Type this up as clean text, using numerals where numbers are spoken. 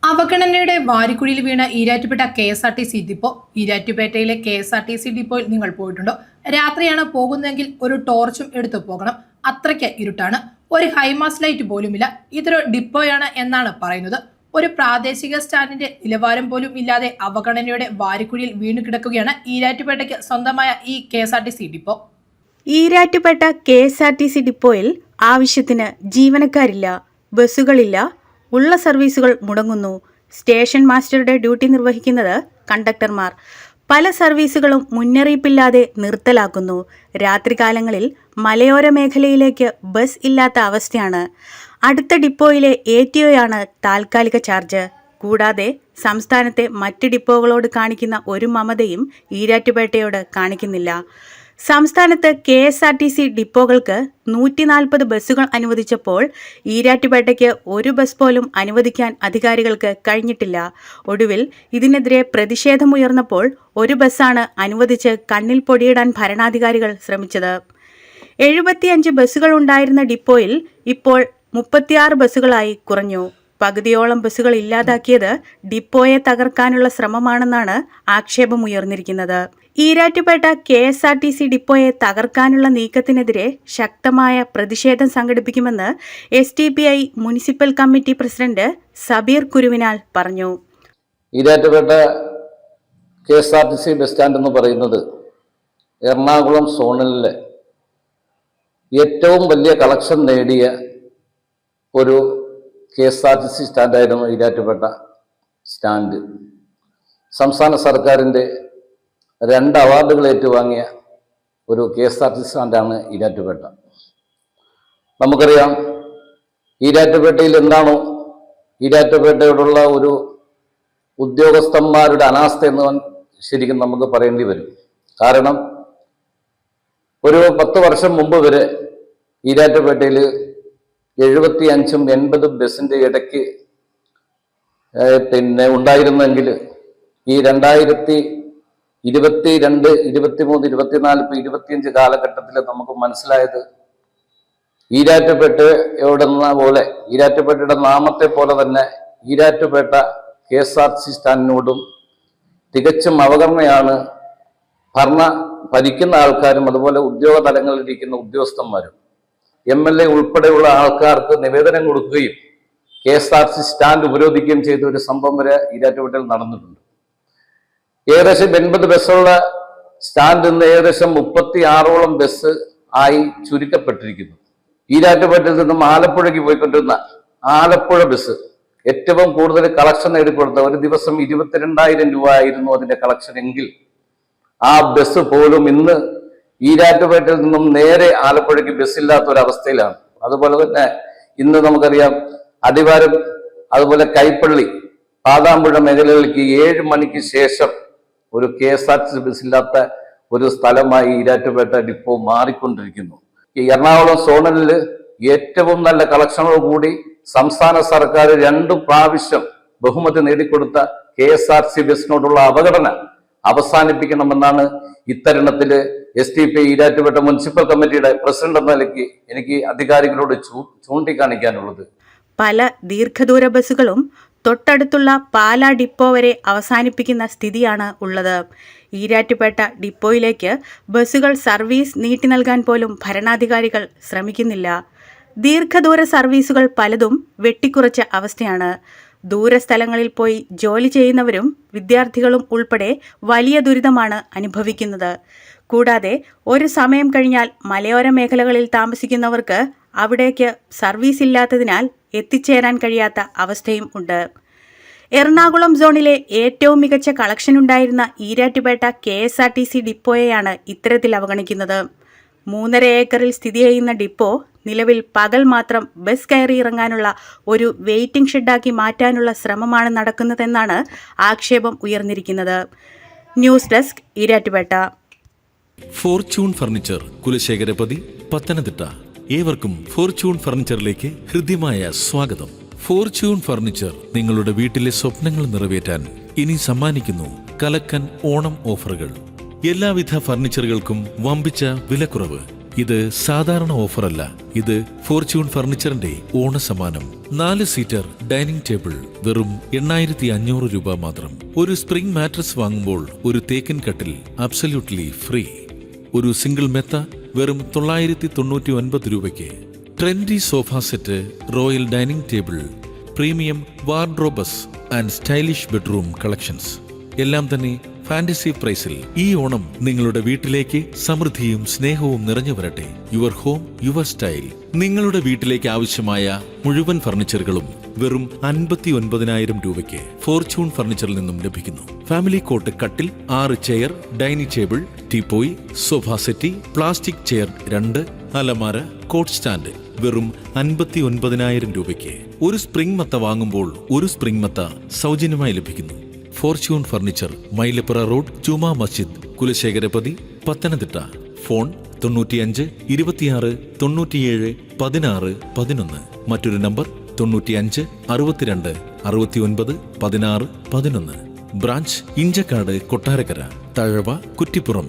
അവഗണനയുടെ വാരിക്കുഴിയിൽ വീണ Erattupetta KSRTC depot. ഈരാറ്റുപേട്ടയിലെ KSRTC ഡിപ്പോയിൽ നിങ്ങൾ പോയിട്ടുണ്ടോ? രാത്രിയാണ് പോകുന്നതെങ്കിൽ ഒരു ടോർച്ചും എടുത്തു പോകണം. അത്രയ്ക്ക് ഇരുട്ടാണ്. ഒരു ഹൈമാസ് ലൈറ്റ് പോലുമില്ല. ഇതൊരു ഡിപ്പോയാണ് എന്നാണ് പറയുന്നത്. ഒരു പ്രാദേശിക സ്റ്റാൻഡിന്റെ നിലവാരം പോലും ഇല്ലാതെ അവഗണനയുടെ വാരിക്കുഴിയിൽ വീണു കിടക്കുകയാണ് ഈരാറ്റുപേട്ടയ്ക്ക് സ്വന്തമായ ഈ KSRTC ഡിപ്പോ. ഈരാറ്റുപേട്ട KSRTC ഡിപ്പോയിൽ ആവശ്യത്തിന് ജീവനക്കാരില്ല, ബസ്സുകളില്ല, ഉള്ള സർവീസുകൾ മുടങ്ങുന്നു. സ്റ്റേഷൻ മാസ്റ്ററുടെ ഡ്യൂട്ടി നിർവഹിക്കുന്നത് കണ്ടക്ടർമാർ. പല സർവീസുകളും മുന്നറിയിപ്പില്ലാതെ നിർത്തലാക്കുന്നു. രാത്രികാലങ്ങളിൽ മലയോര മേഖലയിലേക്ക് ബസ് ഇല്ലാത്ത അവസ്ഥയാണ്. അടുത്ത ഡിപ്പോയിലെ ATOയാണ് താൽക്കാലിക ചാർജ്. കൂടാതെ സംസ്ഥാനത്തെ മറ്റ് ഡിപ്പോകളോട് കാണിക്കുന്ന ഒരു മമതയും ഈരാറ്റുപേട്ടയോട് കാണിക്കുന്നില്ല. സംസ്ഥാനത്ത് KSRTC ഡിപ്പോകൾക്ക് 140 ബസ്സുകൾ അനുവദിച്ചപ്പോൾ ഈരാറ്റുപേട്ടയ്ക്ക് ഒരു ബസ് പോലും അനുവദിക്കാൻ അധികാരികൾക്ക് കഴിഞ്ഞിട്ടില്ല. ഒടുവിൽ ഇതിനെതിരെ പ്രതിഷേധമുയർന്നപ്പോൾ ഒരു ബസ്സാണ് അനുവദിച്ച് കണ്ണിൽ പൊടിയിടാൻ ഭരണാധികാരികൾ ശ്രമിച്ചത്. 75 ബസ്സുകൾ ഉണ്ടായിരുന്ന ഡിപ്പോയിൽ ഇപ്പോൾ 36 ബസ്സുകളായി കുറഞ്ഞു. പകുതിയോളം ബസ്സുകൾ ഇല്ലാതാക്കിയത് ഡിപ്പോയെ തകർക്കാനുള്ള ശ്രമമാണെന്നാണ് ആക്ഷേപമുയർന്നിരിക്കുന്നത്. ഈരാറ്റുപേട്ട KSRTC ഡിപ്പോയെ തകർക്കാനുള്ള നീക്കത്തിനെതിരെ ശക്തമായ പ്രതിഷേധം സംഘടിപ്പിക്കുമെന്ന് SDPI municipal committee president Sabeer Kuruvinal പറഞ്ഞു. ഈരാറ്റുപേട്ട KSRTC ബസ് സ്റ്റാൻഡ് എന്ന് പറയുന്നത് എറണാകുളം സോണിലെ ഏറ്റവും വലിയ കളക്ഷൻ നേടിയ ഒരു KSRTC സ്റ്റാൻഡായിരുന്നു ഈരാറ്റുപേട്ട സ്റ്റാൻഡ്. സംസ്ഥാന സർക്കാരിൻ്റെ 2 അവാർഡുകൾ ഏറ്റുവാങ്ങിയ ഒരു KSRTC സ്റ്റാൻഡാണ് ഈരാറ്റുപേട്ട. നമുക്കറിയാം, ഈരാറ്റുപേട്ടയിൽ എന്താണോ ഈരാറ്റുപേട്ടയോടുള്ള ഒരു ഉദ്യോഗസ്ഥന്മാരുടെ അനാസ്ഥ എന്ന് ശരിക്കും നമുക്ക് പറയേണ്ടി വരും. കാരണം ഒരു 10 വർഷം മുമ്പ് വരെ ഈരാറ്റുപേട്ടയിൽ 75ഉം 80ഉം ബസ്സിൻ്റെ ഇടയ്ക്ക് ഉണ്ടായിരുന്നെങ്കിൽ ഈ 2022, 23, 24, 25 കാലഘട്ടത്തിൽ നമുക്ക് മനസ്സിലായത് ഈരാറ്റുപേട്ടയുടെ നാമത്തെ പോലെ തന്നെ ഈരാറ്റുപേട്ട KSRTC സ്റ്റാൻഡിനോടും തികച്ചും അവഗണനയാണ് ഭരിക്കുന്ന ആൾക്കാരും അതുപോലെ ഉദ്യോഗ തലങ്ങളിലിരിക്കുന്ന ഉദ്യോഗസ്ഥന്മാരും. MLA ഉൾപ്പെടെയുള്ള ആൾക്കാർക്ക് നിവേദനം കൊടുക്കുകയും KSRTC സ്റ്റാൻഡ് ഉപരോധിക്കുകയും ചെയ്ത ഒരു സംഭവം വരെ ഈരാറ്റുപേട്ടയിൽ നടന്നിട്ടുണ്ട്. ഏകദേശം 80 ബസ്സുള്ള സ്റ്റാൻഡ് ഇന്ന് ഏകദേശം 36ഓളം ബസ് ആയി ചുരുക്കപ്പെട്ടിരിക്കുന്നു. ഈരാറ്റുപേട്ടയിൽ നിന്നും ആലപ്പുഴയ്ക്ക് പോയിക്കൊണ്ടിരുന്ന ആലപ്പുഴ ബസ് ഏറ്റവും കൂടുതൽ കളക്ഷൻ നേടിക്കൊടുത്ത ഒരു ദിവസം 22,000 രൂപ ആയിരുന്നു അതിന്റെ കളക്ഷൻ എങ്കിൽ ആ ബസ് പോലും ഇന്ന് ഈരാറ്റുപേട്ടയിൽ നിന്നും നേരെ ആലപ്പുഴയ്ക്ക് ബസ്സില്ലാത്ത ഒരവസ്ഥയിലാണ്. അതുപോലെ തന്നെ ഇന്ന് നമുക്കറിയാം, അടിവാരം അതുപോലെ കൈപ്പള്ളി, പാതാമ്പുഴ മേഖലകളിലേക്ക് 7 മണിക്ക് ശേഷം ഒരു KSRTC ബസ്സില്ലാത്ത ഒരു സ്ഥലമായി ഈരാറ്റുപേട്ട ഡിപ്പോ മാറിക്കൊണ്ടിരിക്കുന്നു. ഈ എറണാകുളം സോണലിൽ ഏറ്റവും നല്ല കളക്ഷനോട് കൂടി സംസ്ഥാന സർക്കാർ 2 പ്രാവശ്യം ബഹുമതി നേടിക്കൊടുത്ത KSRTC ബസ്സിനോടുള്ള അവഗണന അവസാനിപ്പിക്കണമെന്നാണ് ഇത്തരുണത്തില് SDPI ഈരാറ്റുപേട്ട മുനിസിപ്പൽ കമ്മിറ്റിയുടെ പ്രസിഡന്റ് എന്ന നിലയ്ക്ക് എനിക്ക് അധികാരികളോട് ചൂണ്ടിക്കാണിക്കാനുള്ളത്. പല ദീർഘദൂര ബസ്സുകളും തൊട്ടടുത്തുള്ള പാലാ ഡിപ്പോ വരെ അവസാനിപ്പിക്കുന്ന സ്ഥിതിയാണ് ഉള്ളത്. ഈരാറ്റുപേട്ട ഡിപ്പോയിലേക്ക് ബസ്സുകൾ സർവീസ് നീട്ടി നൽകാൻ പോലും ഭരണാധികാരികൾ ശ്രമിക്കുന്നില്ല. ദീർഘദൂര സർവീസുകൾ പലതും വെട്ടിക്കുറച്ച അവസ്ഥയാണ്. ദൂരസ്ഥലങ്ങളിൽ പോയി ജോലി ചെയ്യുന്നവരും വിദ്യാർത്ഥികളും ഉൾപ്പെടെ വലിയ ദുരിതമാണ് അനുഭവിക്കുന്നത്. കൂടാതെ ഒരു സമയം കഴിഞ്ഞാൽ മലയോര മേഖലകളിൽ താമസിക്കുന്നവർക്ക് അവിടേക്ക് സർവീസ് ഇല്ലാത്തതിനാൽ എത്തിച്ചേരാൻ കഴിയാത്ത അവസ്ഥയും ഉണ്ട്. എറണാകുളം സോണിലെ ഏറ്റവും മികച്ച കളക്ഷൻ ഉണ്ടായിരുന്ന ഈരാറ്റുപേട്ട KSRTC ഡിപ്പോയെയാണ് ഇത്തരത്തിൽ അവഗണിക്കുന്നത്. 3.5 ഏക്കറിൽ സ്ഥിതി ചെയ്യുന്ന ഡിപ്പോ നിലവിൽ പകൽ മാത്രം ബസ് കയറി ഇറങ്ങാനുള്ള ഒരു വെയിറ്റിംഗ് ഷെഡാക്കി മാറ്റാനുള്ള ശ്രമമാണ് നടക്കുന്നതെന്നാണ് ആക്ഷേപം ഉയർന്നിരിക്കുന്നത്. News desk, Erattupetta. Fortune furniture, Kulasekharapathy, Pathanamthitta. ഏവർക്കും ഫോർച്യൂൺ ഫർണിച്ചറിലേക്ക് ഹൃദ്യമായ സ്വാഗതം. ഫോർച്യൂൺ ഫർണിച്ചർ നിങ്ങളുടെ വീട്ടിലെ സ്വപ്നങ്ങൾ നിറവേറ്റാൻ ഇനി സമ്മാനിക്കുന്നു കലക്കൻ ഓണം ഓഫറുകൾ. എല്ലാവിധ ഫർണിച്ചറുകൾക്കും വമ്പിച്ച വിലക്കുറവ്. ഇത് സാധാരണ ഓഫറല്ല, ഇത് ഫോർച്യൂൺ ഫർണിച്ചറിന്റെ ഓണസമ്മാനം. 4 സീറ്റർ ഡൈനിങ് ടേബിൾ വെറും 8500 രൂപ മാത്രം. ഒരു സ്പ്രിംഗ് മാട്രസ് വാങ്ങുമ്പോൾ ഒരു തേക്കിൻ കട്ടിൽ അബ്സല്യൂട്ട്ലി ഫ്രീ. ഒരു സിംഗിൾ മെത്ത വെറും 999 രൂപയ്ക്ക്. Trendy sofa set, royal dining table, premium wardrobes and stylish bedroom collections എല്ലാം തന്നെ ഫാന്റസി പ്രൈസിൽ. ഈ ഓണം നിങ്ങളുടെ വീട്ടിലേക്ക് സമൃദ്ധിയും സ്നേഹവും നിറഞ്ഞു വരട്ടെ. Your home your style. നിങ്ങളുടെ വീട്ടിലേക്ക് ആവശ്യമായ മുഴുവൻ ഫർണിച്ചറുകളും വെറും 59,000 രൂപയ്ക്ക് ഫോർച്യൂൺ ഫർണിച്ചറിൽ നിന്നും ലഭിക്കുന്നു. ഫാമിലി കോട്ട് കട്ടിൽ, 6 chair, dining table, teapoy, sofa settee, plastic chair 2, അലമാര, കോട്ട് സ്റ്റാൻഡ് വെറും 59,000 രൂപയ്ക്ക്. ഒരു സ്പ്രിംഗ് മത്ത വാങ്ങുമ്പോൾ ഒരു സ്പ്രിംഗ് മത്ത സൗജന്യമായി ലഭിക്കുന്നു. Fortune furniture, മൈലപ്പുറ road, Juma Masjid, Kulasekharapathi, Pathanamthitta. Phone 95 26 97 16 11. മറ്റൊരു നമ്പർ 95 62 69 16 11. ബ്രാഞ്ച് ഇഞ്ചക്കാട്, കൊട്ടാരക്കര, തഴവ, കുറ്റിപ്പുറം.